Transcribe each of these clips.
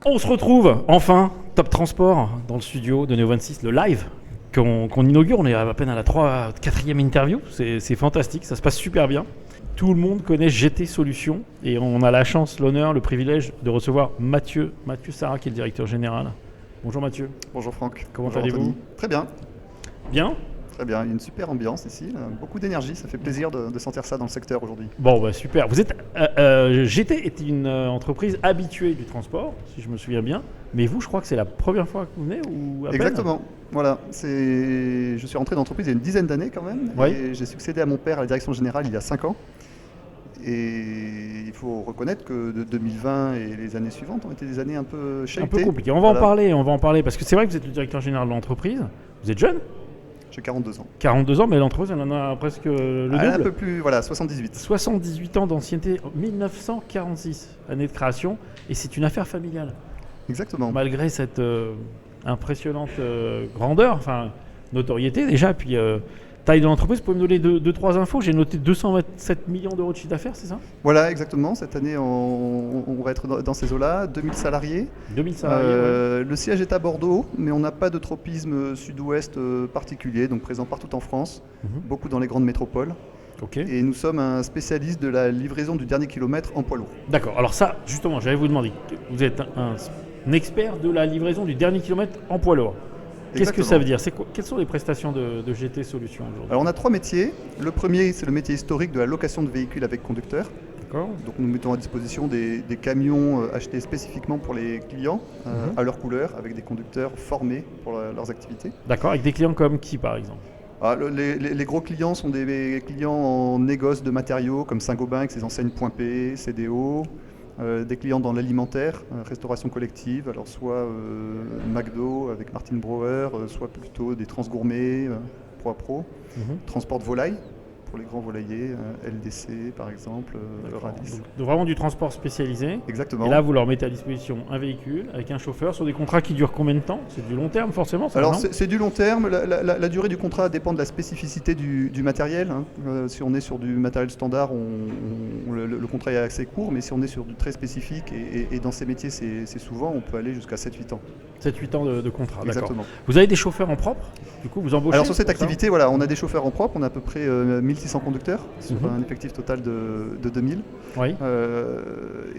On se retrouve enfin, Top Transport, dans le studio de Neo26, le live qu'on inaugure. On est à peine à la 4e interview, c'est fantastique, ça se passe super bien. Tout le monde connaît GT Solutions et on a la chance, l'honneur, le privilège de recevoir Mathieu Sarrat qui est le directeur général. Bonjour Mathieu. Bonjour Franck. Comment Bonjour allez-vous? Anthony. Très bien. Bien? Très bien, il y a une super ambiance ici, beaucoup d'énergie, ça fait plaisir de sentir ça dans le secteur aujourd'hui. Bon, bah super. Vous êtes, GT est une entreprise habituée du transport, si je me souviens bien. Mais vous, je crois que c'est la première fois que vous venez ou à peine? Exactement. Voilà, je suis rentré dans l'entreprise il y a une dizaine d'années quand même. Oui. Et j'ai succédé à mon père à la direction générale il y a 5 ans. Et il faut reconnaître que 2020 et les années suivantes ont été des années un peu chahuté. Un peu compliqué. On va en parler parce que c'est vrai que vous êtes le directeur général de l'entreprise. Vous êtes jeune? J'ai 42 ans. 42 ans, mais l'entreprise, elle en a presque le double. Un peu plus, voilà, 78. 78 ans d'ancienneté, 1946, année de création, et c'est une affaire familiale. Exactement. Malgré cette impressionnante grandeur, enfin notoriété déjà, puis taille de l'entreprise, vous pouvez me donner deux, trois infos. J'ai noté 227 millions d'euros de chiffre d'affaires, c'est ça? Voilà, exactement. Cette année, on va être dans ces eaux-là. 2000 salariés. 2000 salariés, ouais. Le siège est à Bordeaux, mais on n'a pas de tropisme sud-ouest particulier, donc présent partout en France, beaucoup dans les grandes métropoles. Okay. Et nous sommes un spécialiste de la livraison du dernier kilomètre en poids lourd. D'accord. Alors ça, justement, j'allais vous demander, vous êtes un expert de la livraison du dernier kilomètre en poids lourd. Qu'est-ce que ça veut dire? Quelles sont les prestations de GT Solutions aujourd'hui? Alors on a 3 métiers. Le premier, c'est le métier historique de la location de véhicules avec conducteur. D'accord. Donc nous mettons à disposition des camions achetés spécifiquement pour les clients, à leur couleur, avec des conducteurs formés pour leurs activités. D'accord, avec des clients comme qui par exemple? Les gros clients sont des clients en négoce de matériaux comme Saint-Gobain avec ses enseignes Point P, CDO. Des clients dans l'alimentaire, restauration collective, alors soit McDo avec Martin Brower, soit plutôt des transgourmets, Pro, transport de volailles pour les grands volaillers, LDC par exemple, Ravis. Donc vraiment du transport spécialisé. Exactement. Et là vous leur mettez à disposition un véhicule avec un chauffeur sur des contrats qui durent combien de temps? C'est du long terme forcément ça? Alors c'est du long terme, la durée du contrat dépend de la spécificité du matériel. Si on est sur du matériel standard, le contrat est assez court, mais si on est sur du très spécifique, et dans ces métiers c'est souvent, on peut aller jusqu'à 7-8 ans. 7-8 ans de contrat, d'accord. Exactement. Vous avez des chauffeurs en propre? Du coup vous embauchez? Alors sur cette activité, voilà, on a des chauffeurs en propre, on a à peu près 1600 conducteurs sur un effectif total de 2000. Oui.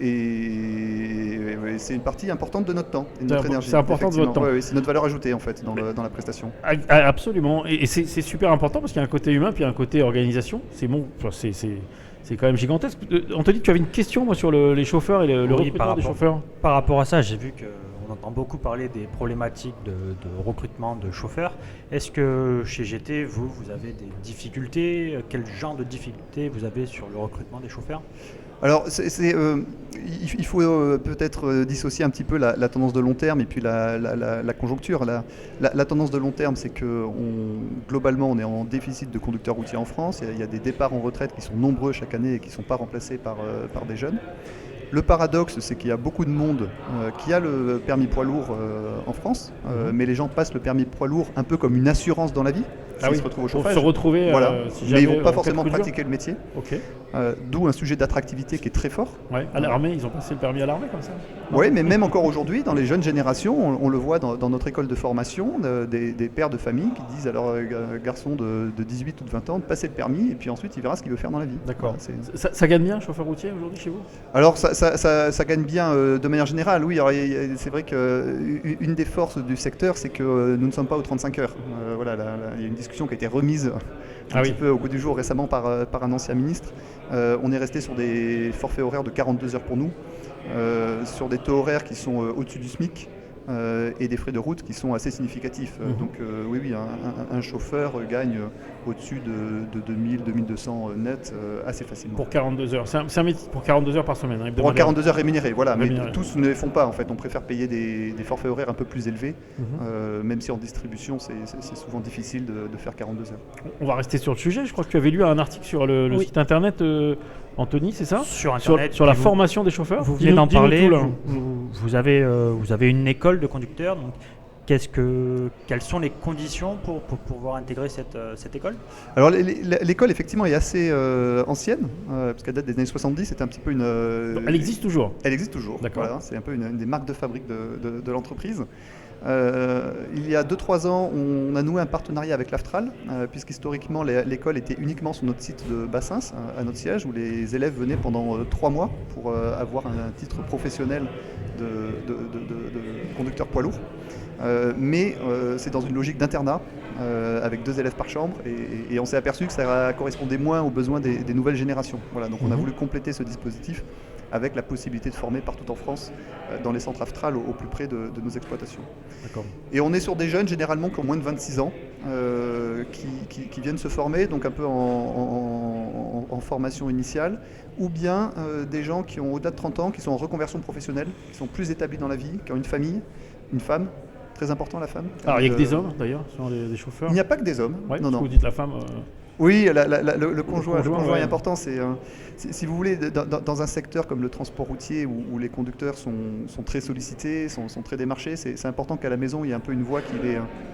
Et c'est une partie importante de notre temps et de notre énergie. C'est important de votre temps. Oui, c'est notre valeur ajoutée en fait dans la prestation. Absolument. Et c'est super important parce qu'il y a un côté humain puis un côté organisation. C'est bon, c'est quand même gigantesque. Anthony, tu avais une question moi, sur les chauffeurs et le recrutement des chauffeurs? Par rapport à ça, j'ai vu qu'on entend beaucoup parler des problématiques de recrutement de chauffeurs. Est-ce que chez GT, vous avez des difficultés? Quel genre de difficultés vous avez sur le recrutement des chauffeurs? Alors, il faut peut-être dissocier un petit peu la tendance de long terme et puis la conjoncture. La tendance de long terme, c'est que globalement, on est en déficit de conducteurs routiers en France. Il y a des départs en retraite qui sont nombreux chaque année et qui ne sont pas remplacés par des jeunes. Le paradoxe, c'est qu'il y a beaucoup de monde qui a le permis poids lourd en France, mais les gens passent le permis poids lourd un peu comme une assurance dans la vie. Oui, se retrouvent au chauffage. Pour se retrouver, voilà. si mais jamais, ils ne vont pas en forcément cas de coup dur. pratiquer le métier. Ok. D'où un sujet d'attractivité qui est très fort. Ouais. À l'armée, ils ont passé le permis à l'armée comme ça? Oui, mais même encore aujourd'hui, dans les jeunes générations, on le voit dans notre école de formation, des pères de famille qui disent à leur garçon de 18 ou de 20 ans de passer le permis et puis ensuite il verra ce qu'il veut faire dans la vie. D'accord. Voilà, ça gagne bien, chauffeur routier aujourd'hui chez vous? Alors ça gagne bien de manière générale, oui. Alors, c'est vrai qu'une des forces du secteur, c'est que nous ne sommes pas aux 35 heures. Voilà, il y a une discussion qui a été remise un petit peu au goût du jour récemment par un ancien ministre. On est resté sur des forfaits horaires de 42 heures pour nous, sur des taux horaires qui sont au-dessus du SMIC. Et des frais de route qui sont assez significatifs. Donc oui, un chauffeur gagne au-dessus de 2000, 2200 net assez facilement. Pour 42 heures. C'est un métier pour 42 heures par semaine. Hein, pour 42 heures rémunérées, voilà. Rémunéré. Mais tous ne les font pas en fait. On préfère payer des forfaits horaires un peu plus élevés, même si en distribution c'est souvent difficile de faire 42 heures. On va rester sur le sujet. Je crois que tu avais lu un article sur le site internet, Anthony, c'est ça? Sur Internet. Sur la formation des chauffeurs? Vous venez d'en parler. Vous avez une école de conducteurs. Donc, Quelles sont les conditions pour pouvoir intégrer cette école? Alors l'école effectivement est assez ancienne, puisqu'elle date des années 70, c'est un petit peu une... Elle existe toujours? Elle existe toujours, voilà, c'est un peu une des marques de fabrique de l'entreprise. Il y a 2-3 ans, on a noué un partenariat avec l'Aftral, puisqu'historiquement l'école était uniquement sur notre site de Bassins, à notre siège, où les élèves venaient pendant 3 mois pour avoir un titre professionnel de conducteur poids lourd. Mais c'est dans une logique d'internat, avec 2 élèves par chambre, et on s'est aperçu que ça correspondait moins aux besoins des nouvelles générations. Voilà, donc on a voulu compléter ce dispositif avec la possibilité de former partout en France, dans les centres Aftral, au plus près de nos exploitations. D'accord. Et on est sur des jeunes généralement qui ont moins de 26 ans, qui viennent se former, donc un peu en formation initiale, ou bien des gens qui ont au-delà de 30 ans, qui sont en reconversion professionnelle, qui sont plus établis dans la vie, qui ont une famille, une femme. Très important, la femme. Alors, il n'y a que des hommes, d'ailleurs, sur des chauffeurs? Il n'y a pas que des hommes. Ouais, non. Vous dites la femme. Oui, le conjoint ouais. est important. Si vous voulez, dans un secteur comme le transport routier, où les conducteurs sont très sollicités, sont très démarchés, c'est important qu'à la maison, il y ait un peu une voix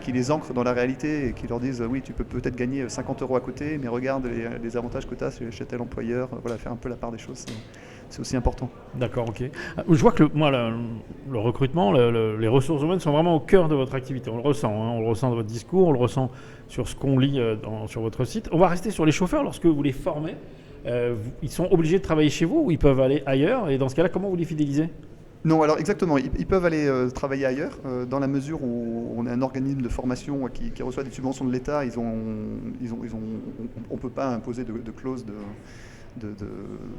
qui les ancre dans la réalité et qui leur dise oui, tu peux peut-être gagner 50 € à côté, mais regarde les avantages que tu as chez tel employeur. Voilà, faire un peu la part des choses. C'est aussi important. D'accord, ok. Je vois que le recrutement, les ressources humaines sont vraiment au cœur de votre activité. On le ressent, on le ressent dans votre discours, on le ressent sur ce qu'on lit sur votre site. On va rester sur les chauffeurs. Lorsque vous les formez, ils sont obligés de travailler chez vous ou ils peuvent aller ailleurs? Et dans ce cas-là, comment vous les fidélisez? Non, alors exactement, ils peuvent aller travailler ailleurs, dans la mesure où on est un organisme de formation qui reçoit des subventions de l'État. On ne peut pas imposer de clause de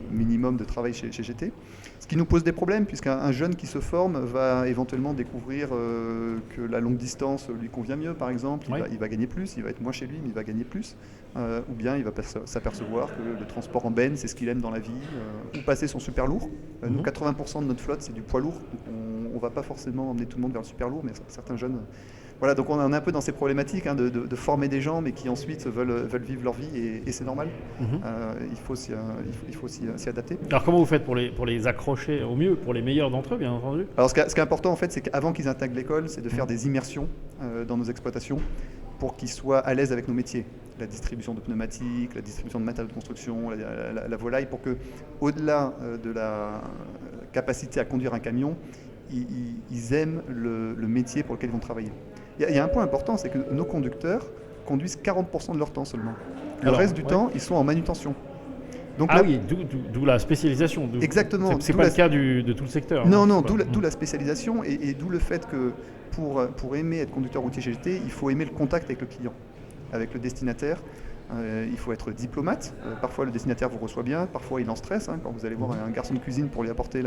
minimum de travail chez GT. Ce qui nous pose des problèmes, puisqu'un jeune qui se forme va éventuellement découvrir que la longue distance lui convient mieux, par exemple. Il va gagner plus, il va être moins chez lui, mais il va gagner plus. Ou bien il va s'apercevoir que le transport en benne, c'est ce qu'il aime dans la vie. Ou passer son super lourd. Nous, 80% de notre flotte, c'est du poids lourd. On ne va pas forcément emmener tout le monde vers le super lourd, mais certains jeunes... Voilà, donc on est un peu dans ces problématiques de former des gens, mais qui ensuite veulent vivre leur vie, et c'est normal. Il faut s'y adapter. Alors comment vous faites pour les accrocher au mieux, pour les meilleurs d'entre eux, bien entendu? Alors ce qui est important, en fait, c'est qu'avant qu'ils intègrent l'école, c'est de faire des immersions dans nos exploitations pour qu'ils soient à l'aise avec nos métiers. La distribution de pneumatiques, la distribution de matériaux de construction, la volaille, pour que, au-delà de la capacité à conduire un camion, ils aiment le métier pour lequel ils vont travailler. Il y a un point important, c'est que nos conducteurs conduisent 40% de leur temps seulement. Le reste du temps, ils sont en manutention. Donc oui, d'où la spécialisation. Exactement. C'est pas le cas de tout le secteur. Non, d'où la spécialisation et d'où le fait que pour aimer être conducteur routier chez GT, il faut aimer le contact avec le client, avec le destinataire. Il faut être diplomate. Parfois, le destinataire vous reçoit bien, parfois il en stresse. Quand vous allez voir un garçon de cuisine pour lui apporter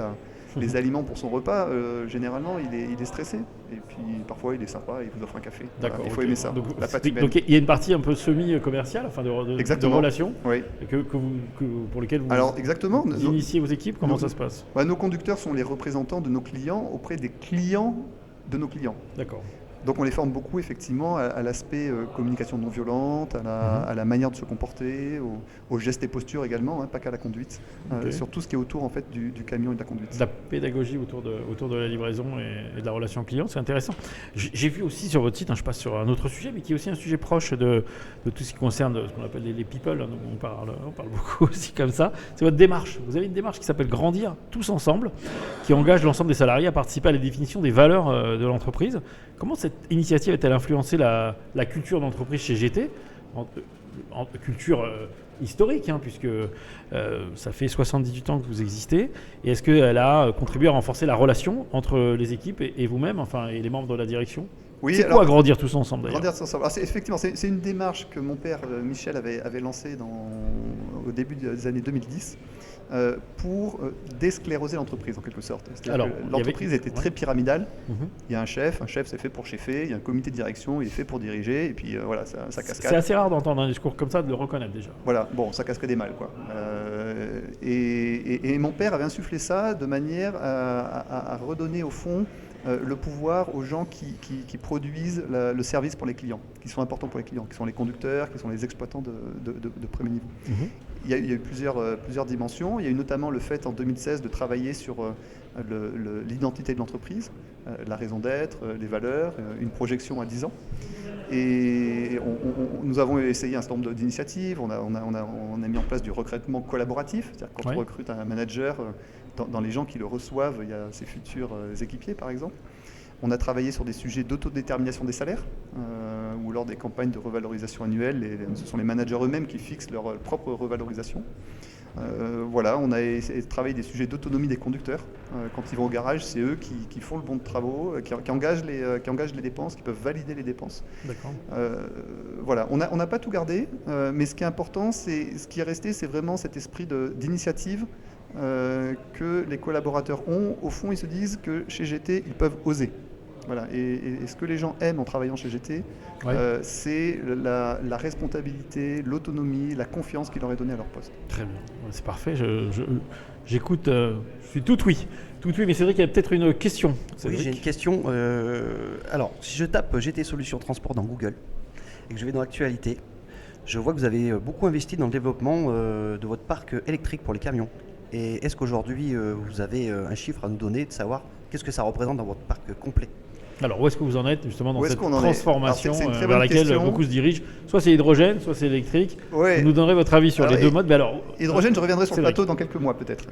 les aliments pour son repas, généralement, il est stressé. Et puis, parfois, il est sympa et il vous offre un café. D'accord. Il faut aimer ça. Donc, il y a une partie un peu semi-commerciale, enfin de relations, pour lesquelles vous initiez vos équipes. Comment ça se passe? Nos conducteurs sont les représentants de nos clients auprès des clients de nos clients. D'accord. Donc on les forme beaucoup effectivement à l'aspect communication non violente, à la manière de se comporter, aux gestes et postures également, pas qu'à la conduite, sur tout ce qui est autour en fait du camion et de la conduite. De la pédagogie autour de la livraison et de la relation client, c'est intéressant. J'ai vu aussi sur votre site, je passe sur un autre sujet, mais qui est aussi un sujet proche de tout ce qui concerne ce qu'on appelle les people, dont on parle beaucoup aussi comme ça. C'est votre démarche. Vous avez une démarche qui s'appelle Grandir tous ensemble, qui engage l'ensemble des salariés à participer à la définition des valeurs de l'entreprise. Comment cette initiative a-t-elle influencé la culture d'entreprise chez GT, en culture historique, puisque ça fait 78 ans que vous existez, et est-ce qu'elle a contribué à renforcer la relation entre les équipes et vous-même, et les membres de la direction? Oui, c'est quoi Grandir tous ensemble d'ailleurs? Grandir tous ensemble. Effectivement, c'est une démarche que mon père Michel avait lancée au début des années 2010. Pour déscléroser l'entreprise en quelque sorte. L'entreprise était très pyramidale. Il y a un chef c'est fait pour cheffer, il y a un comité de direction, il est fait pour diriger, et puis voilà, ça cascade. C'est assez rare d'entendre un discours comme ça, de le reconnaître déjà. Voilà, bon, ça cascade des mal, quoi. Et mon père avait insufflé ça de manière à redonner au fond le pouvoir aux gens qui produisent le service pour les clients, qui sont importants pour les clients, qui sont les conducteurs, qui sont les exploitants de premier niveau. Il y a eu plusieurs dimensions. Il y a eu notamment le fait en 2016 de travailler sur l'identité de l'entreprise, la raison d'être, les valeurs, une projection à 10 ans. Et nous avons essayé un certain nombre d'initiatives. On a mis en place du recrutement collaboratif, c'est-à-dire quand on recrute un manager, dans les gens qui le reçoivent, il y a ses futurs équipiers par exemple. On a travaillé sur des sujets d'autodétermination des salaires, où lors des campagnes de revalorisation annuelle, ce sont les managers eux-mêmes qui fixent leur propre revalorisation. Voilà, on a travaillé des sujets d'autonomie des conducteurs. Quand ils vont au garage, c'est eux qui font le bon de travaux, qui engagent les dépenses, qui peuvent valider les dépenses. D'accord. Voilà, on n'a pas tout gardé, mais ce qui est important, ce qui est resté, c'est vraiment cet esprit d'initiative que les collaborateurs ont. Au fond, ils se disent que chez GT, ils peuvent oser. Voilà. Et ce que les gens aiment en travaillant chez GT, c'est la responsabilité, l'autonomie, la confiance qu'ils leur est donnée à leur poste. Très bien, c'est parfait. J'écoute, je suis tout oui. Tout oui, mais c'est vrai qu'il y a peut-être une question. Oui, j'ai une question. Alors, si je tape GT Solutions Transport dans Google et que je vais dans l'actualité, je vois que vous avez beaucoup investi dans le développement de votre parc électrique pour les camions. Et est-ce qu'aujourd'hui, vous avez un chiffre à nous donner de savoir qu'est-ce que ça représente dans votre parc complet ? Alors, où est-ce que vous en êtes justement dans cette transformation vers laquelle beaucoup se dirigent? Soit c'est hydrogène, soit c'est électrique. Ouais. Vous nous donnerez votre avis sur les deux modes. Hydrogène, je reviendrai sur le plateau dans quelques mois peut-être.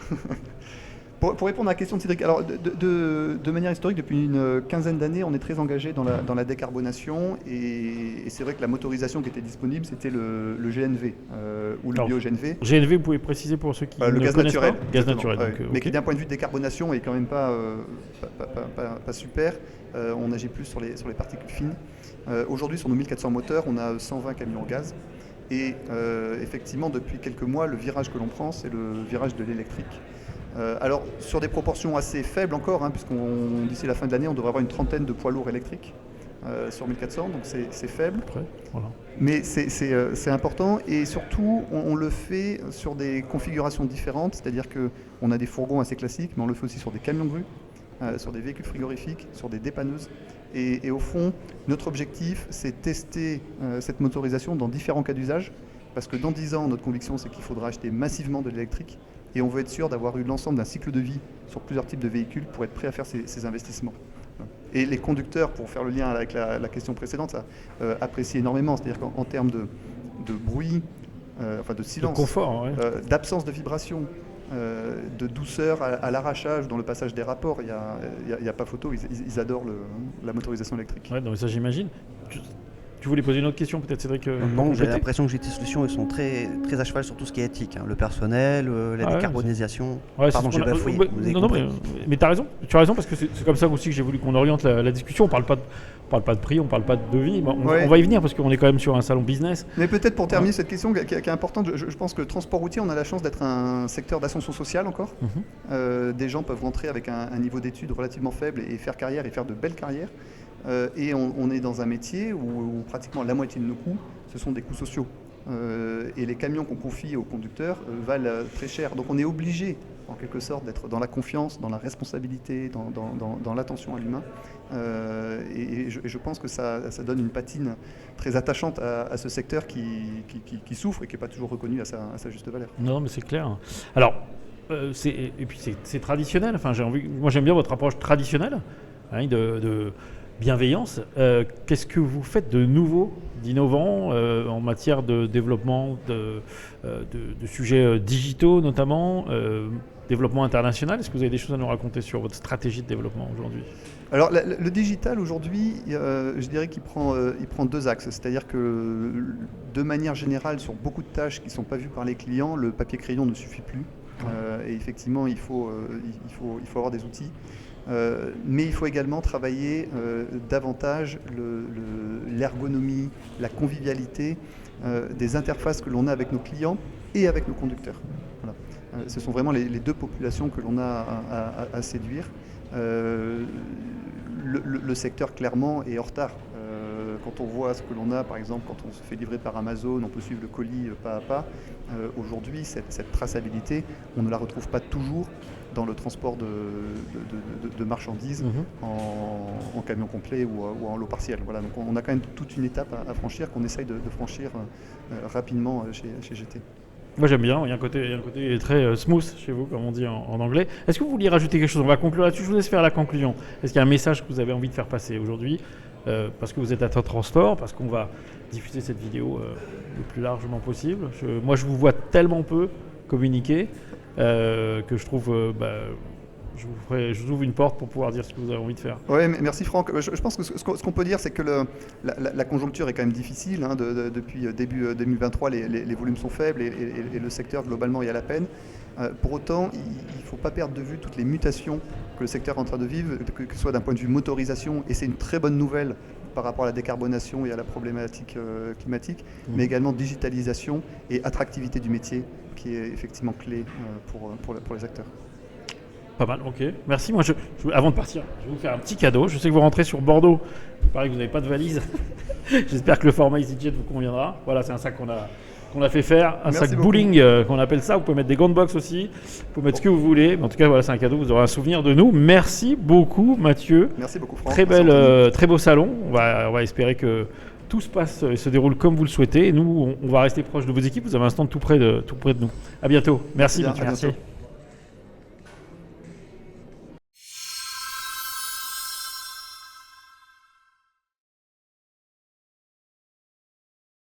Pour répondre à la question de Cédric, alors de manière historique, depuis une quinzaine d'années, on est très engagé dans la décarbonation et c'est vrai que la motorisation qui était disponible, c'était le GNV ou le bio-GNV. GNV, vous pouvez préciser pour ceux qui le ne gaz connaissent naturel, pas. Gaz naturel. Ouais, Donc, mais qui d'un point de vue de décarbonation est quand même pas super. On agit plus sur les particules fines. Aujourd'hui, sur nos 1400 moteurs, on a 120 camions au gaz. Et effectivement, depuis quelques mois, le virage que l'on prend, c'est le virage de l'électrique. Alors, sur des proportions assez faibles encore, puisqu'on d'ici la fin de l'année, on devrait avoir une trentaine de poids lourds électriques sur 1400, donc c'est faible. Après, voilà. Mais c'est important et surtout, on le fait sur des configurations différentes, c'est-à-dire qu'on a des fourgons assez classiques, mais on le fait aussi sur des camions de grue, sur des véhicules frigorifiques, sur des dépanneuses. Et au fond, notre objectif, c'est tester cette motorisation dans différents cas d'usage, parce que dans 10 ans, notre conviction, c'est qu'il faudra acheter massivement de l'électrique. Et on veut être sûr d'avoir eu l'ensemble d'un cycle de vie sur plusieurs types de véhicules pour être prêt à faire ces investissements. Et les conducteurs, pour faire le lien avec la question précédente, ça apprécient énormément. C'est-à-dire qu'en termes de bruit, de silence, de confort, d'absence de vibration, de douceur à l'arrachage dans le passage des rapports, il n'y a pas photo. Ils adorent la motorisation électrique. Ouais, donc ça j'imagine. Tu voulais poser une autre question peut-être, Cédric? Non, j'ai l'impression que GT Solutions, ils sont très, très à cheval sur tout ce qui est éthique. Le personnel, la décarbonisation. Pardon, j'ai bafouillé. Mais tu as raison. Tu as raison parce que c'est comme ça aussi que j'ai voulu qu'on oriente la discussion. On parle pas de prix, on parle pas de devis. On va y venir parce qu'on est quand même sur un salon business. Mais peut-être pour terminer cette question qui est importante, je pense que le transport routier, on a la chance d'être un secteur d'ascension sociale encore. Des gens peuvent rentrer avec un niveau d'études relativement faible et faire carrière et faire de belles carrières. Et on est dans un métier où pratiquement la moitié de nos coûts, ce sont des coûts sociaux. Et les camions qu'on confie aux conducteurs valent très cher. Donc on est obligé, en quelque sorte, d'être dans la confiance, dans la responsabilité, dans l'attention à l'humain. Et je pense que ça donne une patine très attachante à ce secteur qui souffre et qui n'est pas toujours reconnu à sa juste valeur. Non, mais c'est clair. Alors, et puis c'est traditionnel. Enfin, moi j'aime bien votre approche traditionnelle de bienveillance. Qu'est-ce que vous faites de nouveau, d'innovant en matière de développement de sujets digitaux notamment, développement international? Est-ce que vous avez des choses à nous raconter sur votre stratégie de développement aujourd'hui? Alors le digital aujourd'hui, je dirais qu'il prend deux axes. C'est-à-dire que de manière générale, sur beaucoup de tâches qui ne sont pas vues par les clients, le papier-crayon ne suffit plus. Et effectivement, il faut avoir des outils. Mais il faut également travailler davantage l'ergonomie, la convivialité des interfaces que l'on a avec nos clients et avec nos conducteurs. Voilà. Ce sont vraiment les deux populations que l'on a à séduire. Le secteur clairement est en retard. Quand on voit ce que l'on a, par exemple, quand on se fait livrer par Amazon, on peut suivre le colis pas à pas. Aujourd'hui, cette traçabilité, on ne la retrouve pas toujours dans le transport de marchandises en camion complet ou en lot partiel. Voilà, donc on a quand même toute une étape à franchir qu'on essaye de franchir rapidement chez GT. Moi j'aime bien, il y a un côté très smooth chez vous, comme on dit en anglais. Est-ce que vous vouliez rajouter quelque chose? On va conclure là-dessus, je vous laisse faire la conclusion. Est-ce qu'il y a un message que vous avez envie de faire passer aujourd'hui parce que vous êtes à Top Transport, parce qu'on va diffuser cette vidéo le plus largement possible. Moi je vous vois tellement peu communiquer que je trouve... je vous ouvre une porte pour pouvoir dire ce que vous avez envie de faire. Oui, merci Franck. Je pense que ce qu'on peut dire, c'est que la conjoncture est quand même difficile. Depuis début 2023, les volumes sont faibles et le secteur, globalement, est à la peine. Pour autant, il ne faut pas perdre de vue toutes les mutations que le secteur est en train de vivre, que ce soit d'un point de vue motorisation, et c'est une très bonne nouvelle par rapport à la décarbonation et à la problématique climatique, mais également digitalisation et attractivité du métier, qui est effectivement clé pour les acteurs. Pas mal, ok. Merci. Moi, avant de partir, je vais vous faire un petit cadeau. Je sais que vous rentrez sur Bordeaux. Il paraît que vous n'avez pas de valise. J'espère que le format EasyJet vous conviendra. Voilà, c'est un sac qu'on a fait faire. Un sac bowling qu'on appelle ça. Vous pouvez mettre des gants de boxe aussi. Vous pouvez mettre ce que vous voulez. Mais en tout cas, voilà, c'est un cadeau. Vous aurez un souvenir de nous. Merci beaucoup, Mathieu. Merci beaucoup, Franck. Très beau salon. On va espérer que tout se passe et se déroule comme vous le souhaitez. Et nous, on va rester proche de vos équipes. Vous avez un stand tout près de nous. À bientôt. Merci, Mathieu. Merci.